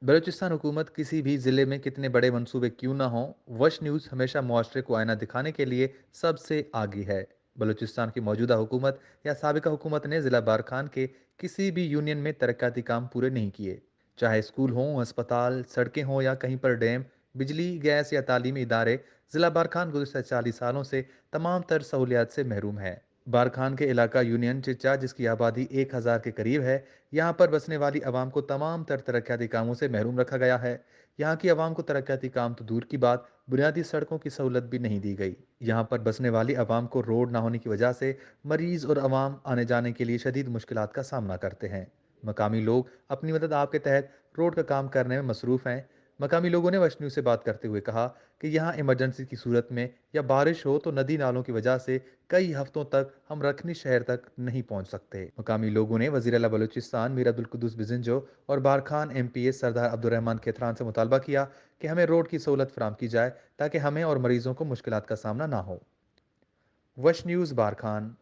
बलूचिस्तान हुकूमत किसी भी ज़िले में कितने बड़े मंसूबे क्यों ना हों, वश न्यूज़ हमेशा मुआशरे को आईना दिखाने के लिए सबसे आगे है। बलूचिस्तान की मौजूदा हुकूमत या साबिका हुकूमत ने ज़िला बारखान के किसी भी यूनियन में तरक्याती काम पूरे नहीं किए। चाहे स्कूल हों, अस्पताल, सड़कें हों या कहीं पर डैम, बिजली, गैस या तालीमी इदारे, ज़िला बारखान गुज़श्ता 40 सालों से तमाम तर सहूलियात से महरूम है। बारखान के इलाका यूनियन चिचा, जिसकी आबादी 1000 के करीब है, यहाँ पर बसने वाली आवाम को तमाम तर तरक्याती कामों से महरूम रखा गया है। यहाँ की आवाम को तरक्याती काम तो दूर की बात, बुनियादी सड़कों की सहूलत भी नहीं दी गई। यहाँ पर बसने वाली आवाम को रोड ना होने की वजह से मरीज और आवाम आने जाने के लिए शदीद मुश्किलात का सामना करते हैं। मकामी लोग अपनी मदद आपके तहत रोड का काम करने में मसरूफ़ हैं। मकामी लोगों ने वश न्यूज़ से बात करते हुए कहा कि यहाँ इमरजेंसी की सूरत में या बारिश हो तो नदी नालों की वजह से कई हफ्तों तक हम रखनी शहर तक नहीं पहुंच सकते। मकामी लोगों ने वज़ीर आला बलूचिस्तान मीर अब्दुल कुद्दूस बिज़िंजो और बारखान एमपीए सरदार अब्दुर्रहमान खेतरान से मुतालबा किया कि हमें रोड की सहूलत फराम की जाए ताकि हमें और मरीजों को मुश्किलात का सामना ना हो। वश न्यूज़ बारखान।